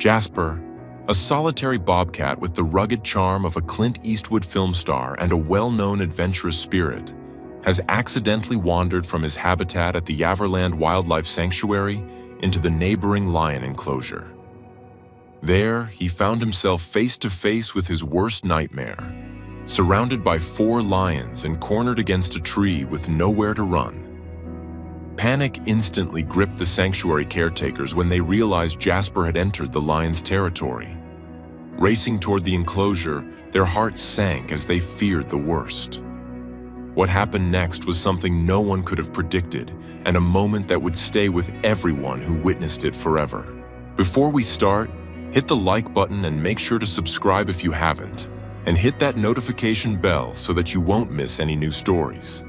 Jasper, a solitary bobcat with the rugged charm of a Clint Eastwood film star and a well-known adventurous spirit, has accidentally wandered from his habitat at the Yaverland Wildlife Sanctuary into the neighboring lion enclosure. There, he found himself face to face with his worst nightmare, surrounded by 4 lions and cornered against a tree with nowhere to run. Panic instantly gripped the sanctuary caretakers when they realized Jasper had entered the lions' territory. Racing toward the enclosure, their hearts sank as they feared the worst. What happened next was something no one could have predicted, and a moment that would stay with everyone who witnessed it forever. Before we start, hit the like button and make sure to subscribe if you haven't, and hit that notification bell so that you won't miss any new stories.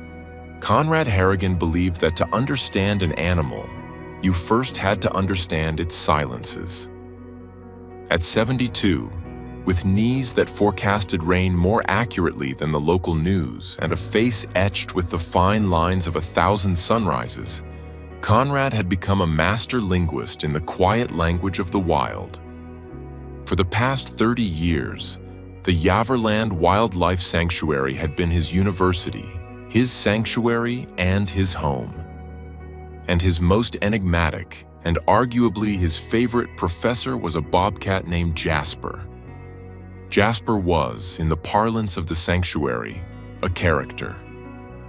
Conrad Harrigan believed that to understand an animal, you first had to understand its silences. At 72, with knees that forecasted rain more accurately than the local news and a face etched with the fine lines of 1,000 sunrises, Conrad had become a master linguist in the quiet language of the wild. For the past 30 years, the Yaverland Wildlife Sanctuary had been his university, his sanctuary, and his home. And his most enigmatic, and arguably his favorite professor, was a bobcat named Jasper. Jasper was, in the parlance of the sanctuary, a character.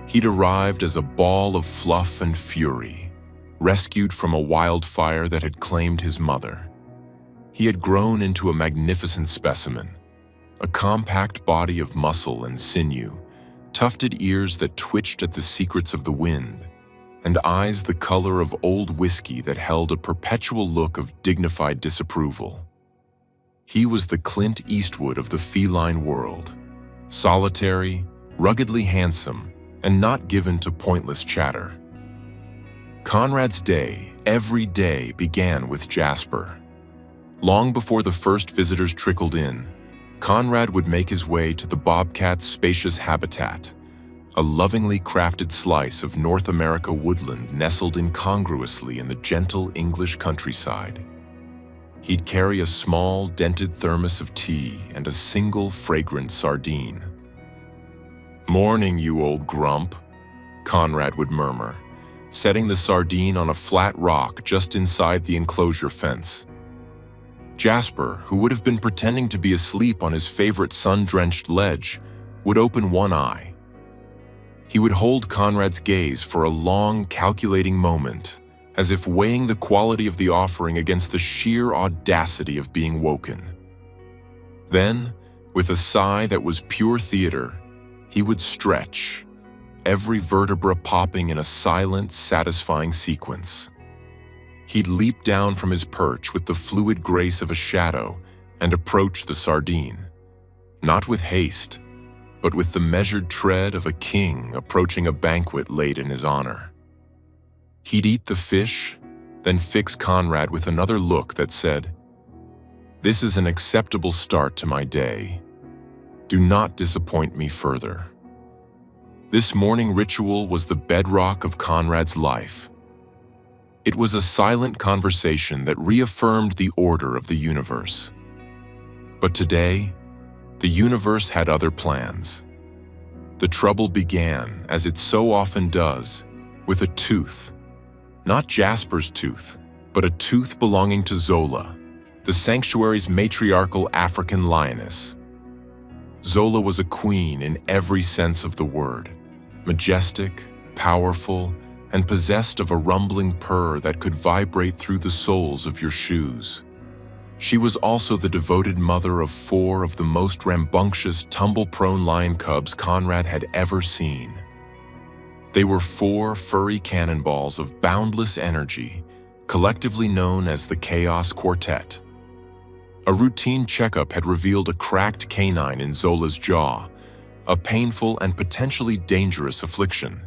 He'd arrived as a ball of fluff and fury, rescued from a wildfire that had claimed his mother. He had grown into a magnificent specimen, a compact body of muscle and sinew, tufted ears that twitched at the secrets of the wind, and eyes the color of old whiskey that held a perpetual look of dignified disapproval. He was the Clint Eastwood of the feline world, solitary, ruggedly handsome, and not given to pointless chatter. Conrad's day, every day, began with Jasper. Long before the first visitors trickled in, Conrad would make his way to the bobcat's spacious habitat, a lovingly crafted slice of North America woodland nestled incongruously in the gentle English countryside. He'd carry a small, dented thermos of tea and a single fragrant sardine. "Morning, you old grump," Conrad would murmur, setting the sardine on a flat rock just inside the enclosure fence. Jasper, who would have been pretending to be asleep on his favorite sun-drenched ledge, would open one eye. He would hold Conrad's gaze for a long, calculating moment, as if weighing the quality of the offering against the sheer audacity of being woken. Then, with a sigh that was pure theater, he would stretch, every vertebra popping in a silent, satisfying sequence. He'd leap down from his perch with the fluid grace of a shadow and approach the sardine, not with haste, but with the measured tread of a king approaching a banquet laid in his honor. He'd eat the fish, then fix Conrad with another look that said, "This is an acceptable start to my day. Do not disappoint me further." This morning ritual was the bedrock of Conrad's life. It was a silent conversation that reaffirmed the order of the universe. But today, the universe had other plans. The trouble began, as it so often does, with a tooth. Not Jasper's tooth, but a tooth belonging to Zola, the sanctuary's matriarchal African lioness. Zola was a queen in every sense of the word, majestic, powerful, and possessed of a rumbling purr that could vibrate through the soles of your shoes. She was also the devoted mother of 4 of the most rambunctious, tumble-prone lion cubs Conrad had ever seen. They were 4 furry cannonballs of boundless energy, collectively known as the Chaos Quartet. A routine checkup had revealed a cracked canine in Zola's jaw, a painful and potentially dangerous affliction.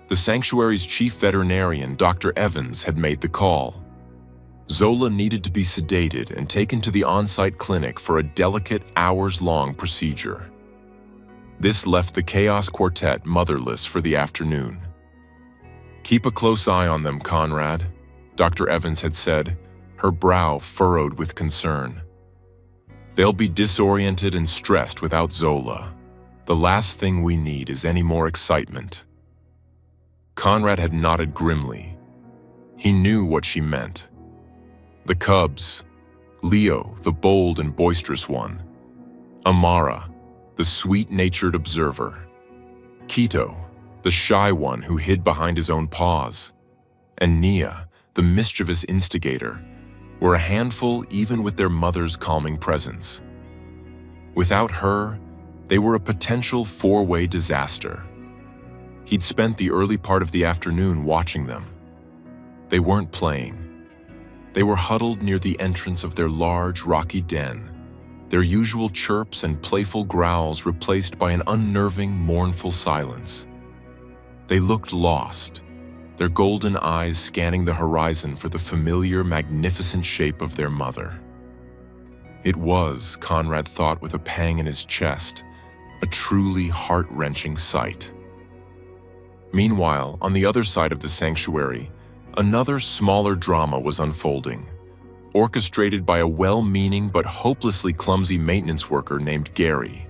The sanctuary's chief veterinarian, Dr. Evans, had made the call. Zola needed to be sedated and taken to the on-site clinic for a delicate, hours-long procedure. This left the Chaos Quartet motherless for the afternoon. "Keep a close eye on them, Conrad," Dr. Evans had said, her brow furrowed with concern. "They'll be disoriented and stressed without Zola. The last thing we need is any more excitement." Conrad had nodded grimly. He knew what she meant. The cubs, Leo, the bold and boisterous one, Amara, the sweet-natured observer, Quito, the shy one who hid behind his own paws, and Nia, the mischievous instigator, were a handful even with their mother's calming presence. Without her, they were a potential four-way disaster. He'd spent the early part of the afternoon watching them. They weren't playing. They were huddled near the entrance of their large, rocky den, their usual chirps and playful growls replaced by an unnerving, mournful silence. They looked lost, their golden eyes scanning the horizon for the familiar, magnificent shape of their mother. It was, Conrad thought with a pang in his chest, a truly heart-wrenching sight. Meanwhile, on the other side of the sanctuary, another smaller drama was unfolding, orchestrated by a well-meaning but hopelessly clumsy maintenance worker named Gary.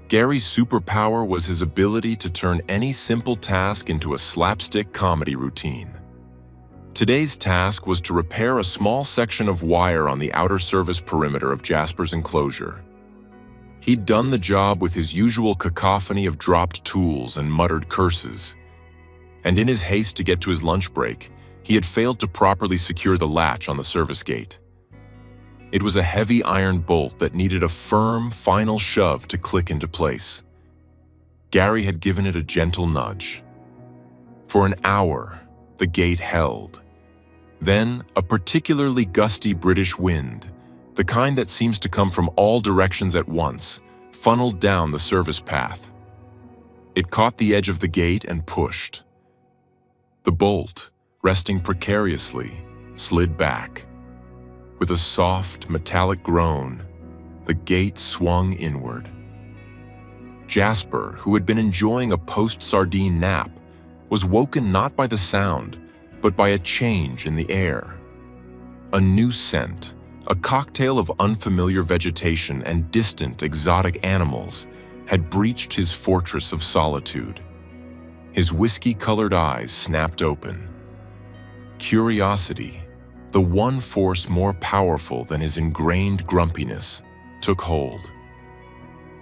Gary's superpower was his ability to turn any simple task into a slapstick comedy routine. Today's task was to repair a small section of wire on the outer service perimeter of Jasper's enclosure. He'd done the job with his usual cacophony of dropped tools and muttered curses. And in his haste to get to his lunch break, he had failed to properly secure the latch on the service gate. It was a heavy iron bolt that needed a firm, final shove to click into place. Gary had given it a gentle nudge. For an hour, the gate held. Then, a particularly gusty British wind, the kind that seems to come from all directions at once, funneled down the service path. It caught the edge of the gate and pushed. The bolt, resting precariously, slid back. With a soft, metallic groan, the gate swung inward. Jasper, who had been enjoying a post-sardine nap, was woken not by the sound, but by a change in the air. A new scent, a cocktail of unfamiliar vegetation and distant, exotic animals, had breached his fortress of solitude. His whiskey-colored eyes snapped open. Curiosity, the one force more powerful than his ingrained grumpiness, took hold.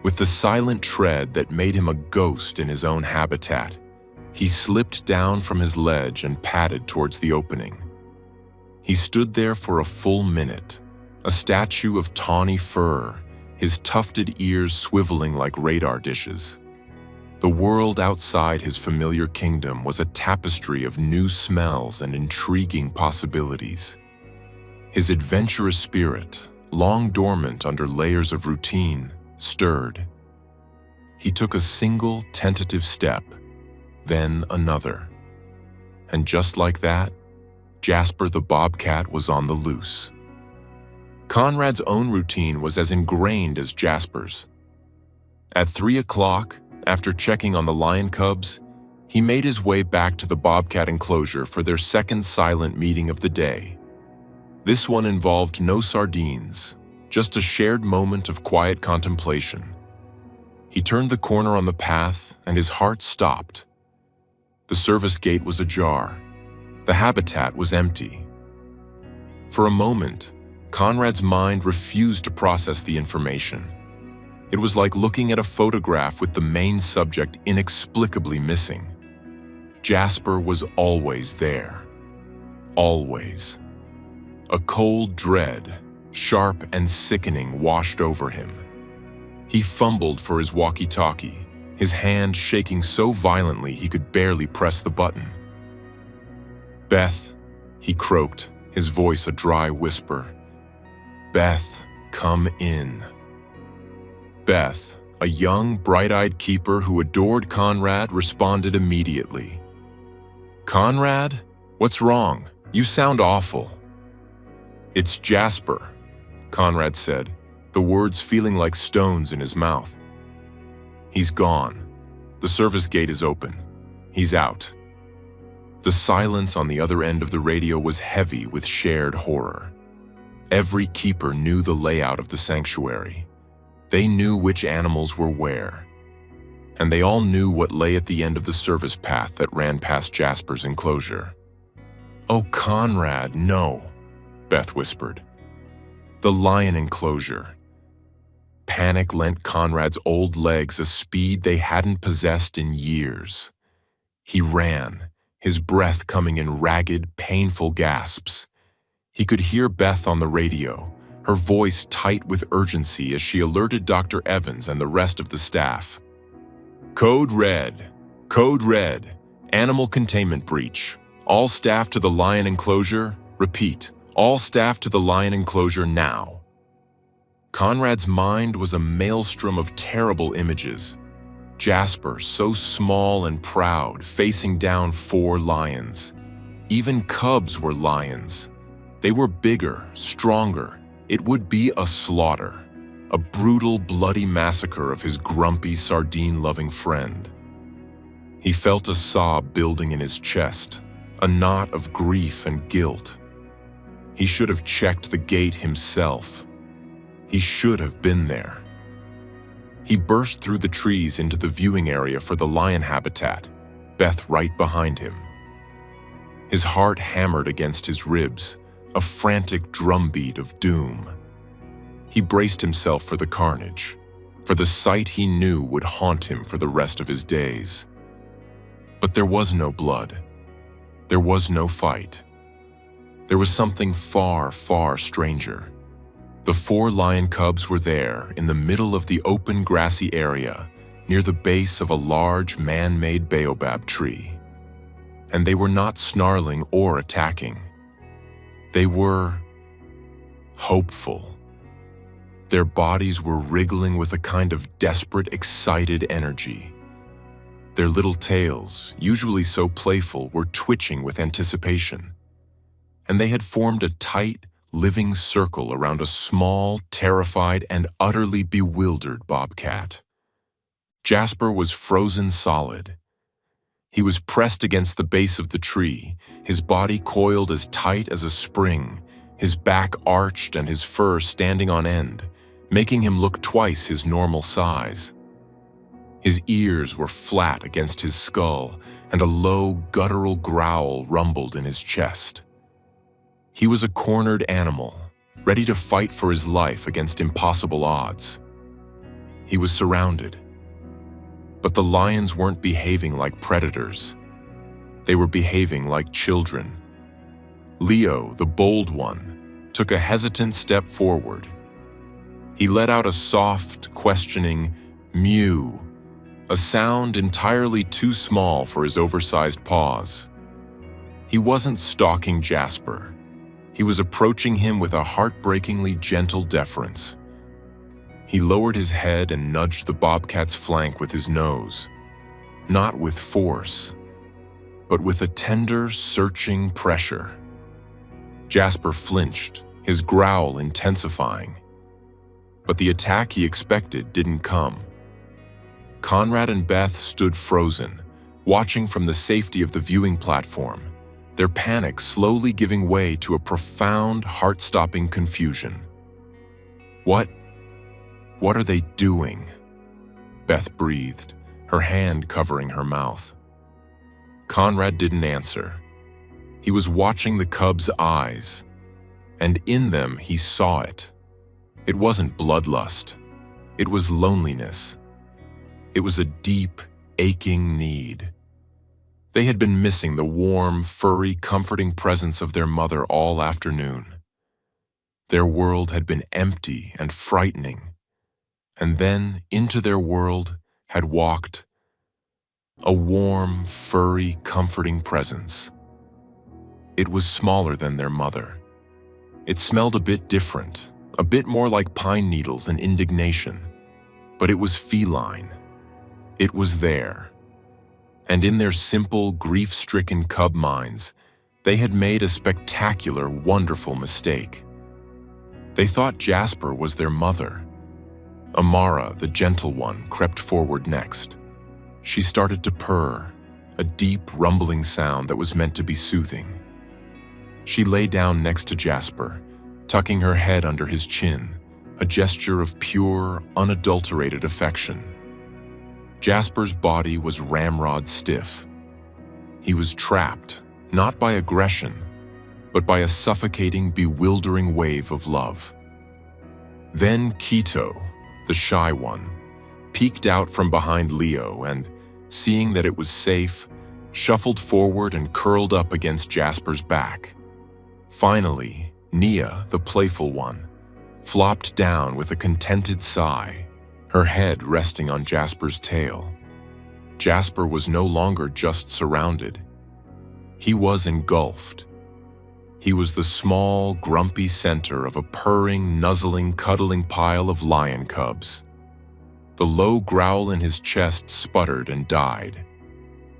With the silent tread that made him a ghost in his own habitat, he slipped down from his ledge and padded towards the opening. He stood there for a full minute, a statue of tawny fur, his tufted ears swiveling like radar dishes. The world outside his familiar kingdom was a tapestry of new smells and intriguing possibilities. His adventurous spirit, long dormant under layers of routine, stirred. He took a single tentative step, then another. And just like that, Jasper the Bobcat was on the loose. Conrad's own routine was as ingrained as Jasper's. At 3 o'clock, after checking on the lion cubs, he made his way back to the Bobcat enclosure for their second silent meeting of the day. This one involved no sardines, just a shared moment of quiet contemplation. He turned the corner on the path and his heart stopped. The service gate was ajar. The habitat was empty. For a moment, Conrad's mind refused to process the information. It was like looking at a photograph with the main subject inexplicably missing. Jasper was always there. Always. A cold dread, sharp and sickening, washed over him. He fumbled for his walkie-talkie, his hand shaking so violently he could barely press the button. "Beth," he croaked, his voice a dry whisper. "Beth, come in." Beth, a young, bright-eyed keeper who adored Conrad, responded immediately. "Conrad? What's wrong? You sound awful." "It's Jasper," Conrad said, the words feeling like stones in his mouth. "He's gone. The service gate is open. He's out." The silence on the other end of the radio was heavy with shared horror. Every keeper knew the layout of the sanctuary. They knew which animals were where. And they all knew what lay at the end of the service path that ran past Jasper's enclosure. "Oh, Conrad, no," Beth whispered. "The lion enclosure." Panic lent Conrad's old legs a speed they hadn't possessed in years. He ran, his breath coming in ragged, painful gasps. He could hear Beth on the radio, her voice tight with urgency as she alerted Dr. Evans and the rest of the staff. "Code Red. Code Red. Animal containment breach. All staff to the lion enclosure. Repeat, all staff to the lion enclosure now." Conrad's mind was a maelstrom of terrible images. Jasper, so small and proud, facing down 4 lions. Even cubs were lions. They were bigger, stronger. It would be a slaughter. A brutal, bloody massacre of his grumpy, sardine-loving friend. He felt a sob building in his chest, a knot of grief and guilt. He should have checked the gate himself. He should have been there. He burst through the trees into the viewing area for the lion habitat, Beth right behind him. His heart hammered against his ribs, a frantic drumbeat of doom. He braced himself for the carnage, for the sight he knew would haunt him for the rest of his days. But there was no blood. There was no fight. There was something far, far stranger. The 4 lion cubs were there in the middle of the open grassy area near the base of a large man-made baobab tree. And they were not snarling or attacking. They were hopeful. Their bodies were wriggling with a kind of desperate, excited energy. Their little tails, usually so playful, were twitching with anticipation. And they had formed a tight, living circle around a small, terrified, and utterly bewildered bobcat. Jasper was frozen solid. He was pressed against the base of the tree, his body coiled as tight as a spring, his back arched and his fur standing on end, making him look twice his normal size. His ears were flat against his skull, and a low, guttural growl rumbled in his chest. He was a cornered animal, ready to fight for his life against impossible odds. He was surrounded. But the lions weren't behaving like predators. They were behaving like children. Leo, the bold one, took a hesitant step forward. He let out a soft, questioning mew, a sound entirely too small for his oversized paws. He wasn't stalking Jasper. He was approaching him with a heartbreakingly gentle deference. He lowered his head and nudged the bobcat's flank with his nose, not with force, but with a tender, searching pressure. Jasper flinched, his growl intensifying. But the attack he expected didn't come. Conrad and Beth stood frozen, watching from the safety of the viewing platform, their panic slowly giving way to a profound, heart-stopping confusion. What are they doing?" Beth breathed, her hand covering her mouth. Conrad didn't answer. He was watching the cub's eyes, and in them he saw it. It wasn't bloodlust. It was loneliness. It was a deep, aching need. They had been missing the warm, furry, comforting presence of their mother all afternoon. Their world had been empty and frightening, and then into their world had walked a warm, furry, comforting presence. It was smaller than their mother. It smelled a bit different, a bit more like pine needles and indignation, but it was feline. It was there. And in their simple, grief-stricken cub minds, they had made a spectacular, wonderful mistake. They thought Jasper was their mother. Amara, the gentle one, crept forward next. She started to purr, a deep, rumbling sound that was meant to be soothing. She lay down next to Jasper, tucking her head under his chin, a gesture of pure, unadulterated affection. Jasper's body was ramrod stiff. He was trapped, not by aggression, but by a suffocating, bewildering wave of love. Then Quito, the shy one, peeked out from behind Leo and, seeing that it was safe, shuffled forward and curled up against Jasper's back. Finally, Nia, the playful one, flopped down with a contented sigh, her head resting on Jasper's tail. Jasper was no longer just surrounded. He was engulfed. He was the small, grumpy center of a purring, nuzzling, cuddling pile of lion cubs. The low growl in his chest sputtered and died.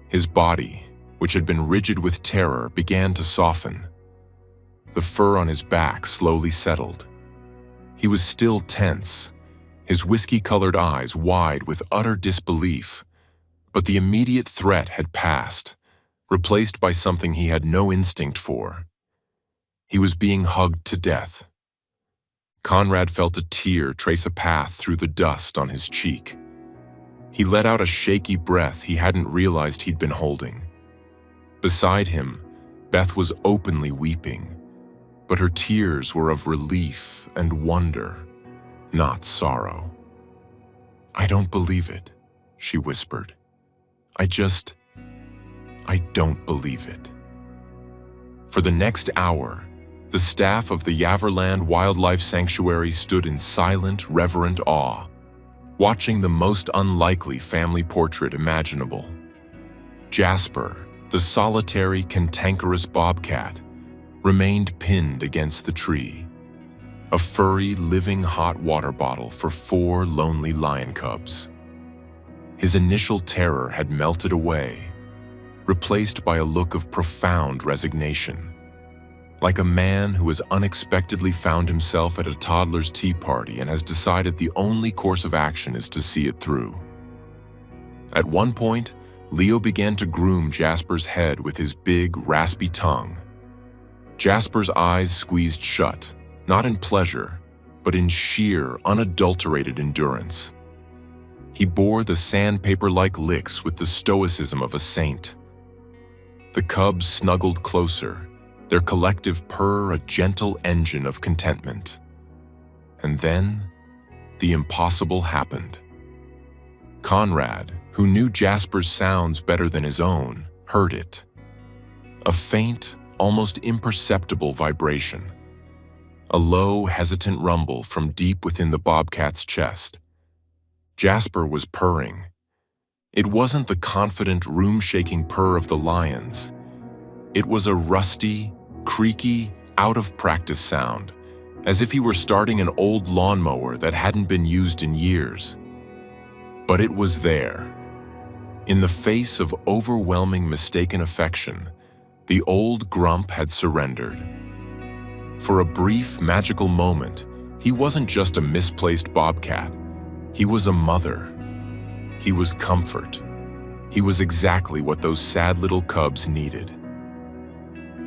His body, which had been rigid with terror, began to soften. The fur on his back slowly settled. He was still tense, his whiskey-colored eyes wide with utter disbelief, but the immediate threat had passed, replaced by something he had no instinct for. He was being hugged to death. Conrad felt a tear trace a path through the dust on his cheek. He let out a shaky breath he hadn't realized he'd been holding. Beside him, Beth was openly weeping, but her tears were of relief and wonder, not sorrow. "I don't believe it," she whispered. I don't believe it." For the next hour, the staff of the Yaverland Wildlife Sanctuary stood in silent, reverent awe, watching the most unlikely family portrait imaginable. Jasper, the solitary, cantankerous bobcat, remained pinned against the tree, a furry, living hot water bottle for 4 lonely lion cubs. His initial terror had melted away, replaced by a look of profound resignation, like a man who has unexpectedly found himself at a toddler's tea party and has decided the only course of action is to see it through. At one point, Leo began to groom Jasper's head with his big, raspy tongue. Jasper's eyes squeezed shut, not in pleasure, but in sheer, unadulterated endurance. He bore the sandpaper-like licks with the stoicism of a saint. The cubs snuggled closer, their collective purr a gentle engine of contentment. And then, the impossible happened. Conrad, who knew Jasper's sounds better than his own, heard it. A faint, almost imperceptible vibration. A low, hesitant rumble from deep within the bobcat's chest. Jasper was purring. It wasn't the confident, room-shaking purr of the lions. It was a rusty, creaky, out-of-practice sound, as if he were starting an old lawnmower that hadn't been used in years. But it was there. In the face of overwhelming mistaken affection, the old grump had surrendered. For a brief, magical moment, he wasn't just a misplaced bobcat. He was a mother. He was comfort. He was exactly what those sad little cubs needed.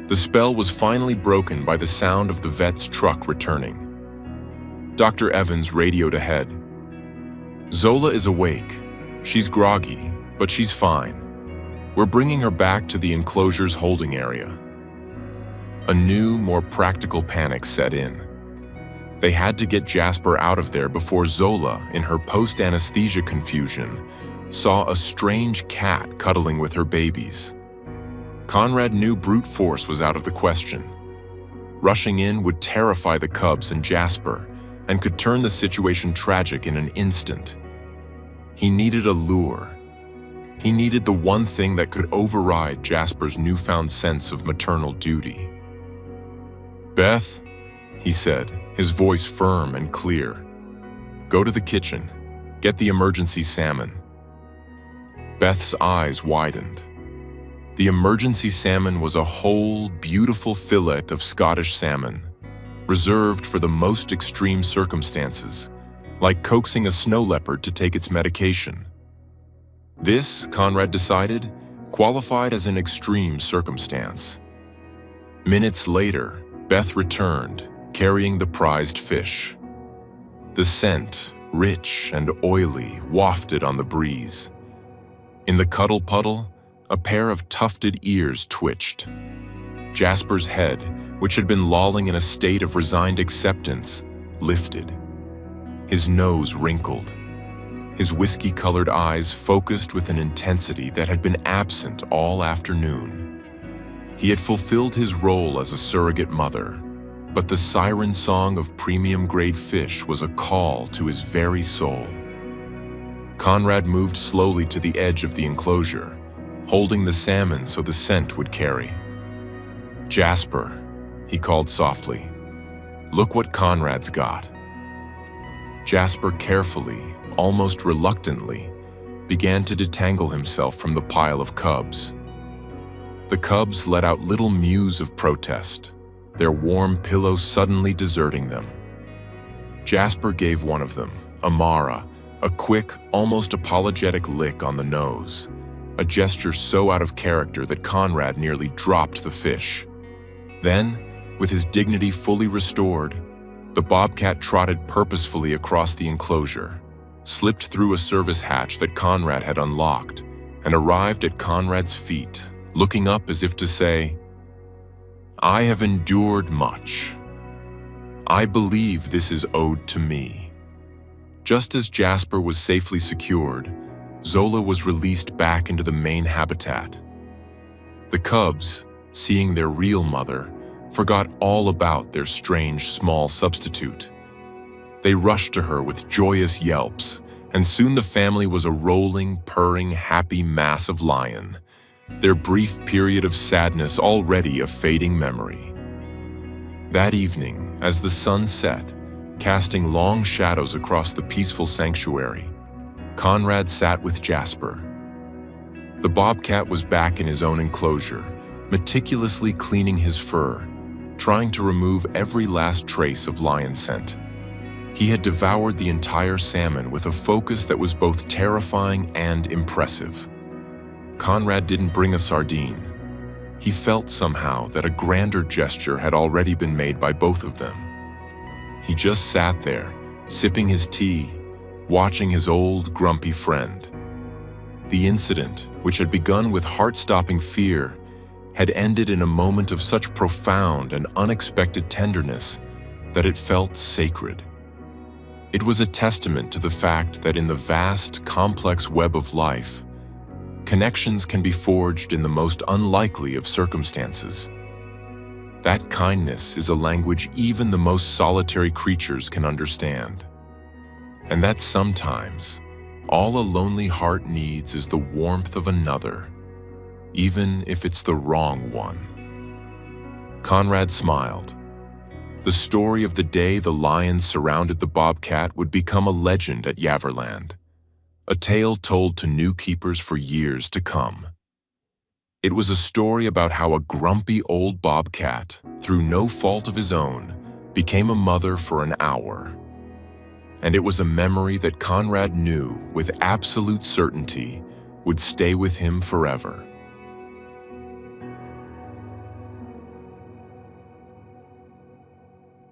The spell was finally broken by the sound of the vet's truck returning. Dr. Evans radioed ahead. "Zola is awake. She's groggy, but she's fine. We're bringing her back to the enclosure's holding area." A new, more practical panic set in. They had to get Jasper out of there before Zola, in her post-anesthesia confusion, saw a strange cat cuddling with her babies. Conrad knew brute force was out of the question. Rushing in would terrify the cubs and Jasper, and could turn the situation tragic in an instant. He needed a lure. He needed the one thing that could override Jasper's newfound sense of maternal duty. "Beth," he said, his voice firm and clear. "Go to the kitchen. Get the emergency salmon." Beth's eyes widened. The emergency salmon was a whole, beautiful fillet of Scottish salmon, reserved for the most extreme circumstances, like coaxing a snow leopard to take its medication. This, Conrad decided, qualified as an extreme circumstance. Minutes later, Beth returned, carrying the prized fish. The scent, rich and oily, wafted on the breeze. In the cuddle puddle, a pair of tufted ears twitched. Jasper's head, which had been lolling in a state of resigned acceptance, lifted. His nose wrinkled. His whiskey-colored eyes focused with an intensity that had been absent all afternoon. He had fulfilled his role as a surrogate mother, but the siren song of premium-grade fish was a call to his very soul. Conrad moved slowly to the edge of the enclosure, holding the salmon so the scent would carry. "Jasper," he called softly, "look what Conrad's got." Jasper carefully, almost reluctantly, began to detangle himself from the pile of cubs. The cubs let out little mews of protest, their warm pillow suddenly deserting them. Jasper gave one of them, Amara, a quick, almost apologetic lick on the nose, a gesture so out of character that Conrad nearly dropped the fish. Then, with his dignity fully restored, the bobcat trotted purposefully across the enclosure, slipped through a service hatch that Conrad had unlocked, and arrived at Conrad's feet, looking up as if to say, "I have endured much. I believe this is owed to me." Just as Jasper was safely secured, Zola was released back into the main habitat. The cubs, seeing their real mother, forgot all about their strange small substitute. They rushed to her with joyous yelps, and soon the family was a rolling, purring, happy mass of lion, their brief period of sadness already a fading memory. That evening, as the sun set, casting long shadows across the peaceful sanctuary, Conrad sat with Jasper. The bobcat was back in his own enclosure, meticulously cleaning his fur, trying to remove every last trace of lion scent. He had devoured the entire salmon with a focus that was both terrifying and impressive. Conrad didn't bring a sardine. He felt somehow that a grander gesture had already been made by both of them. He just sat there, sipping his tea, watching his old, grumpy friend. The incident, which had begun with heart-stopping fear, had ended in a moment of such profound and unexpected tenderness that it felt sacred. It was a testament to the fact that in the vast, complex web of life, connections can be forged in the most unlikely of circumstances. That kindness is a language even the most solitary creatures can understand. And that sometimes, all a lonely heart needs is the warmth of another, even if it's the wrong one. Conrad smiled. The story of the day the lions surrounded the bobcat would become a legend at Yaverland, a tale told to new keepers for years to come. It was a story about how a grumpy old bobcat, through no fault of his own, became a mother for an hour. And it was a memory that Conrad knew with absolute certainty would stay with him forever.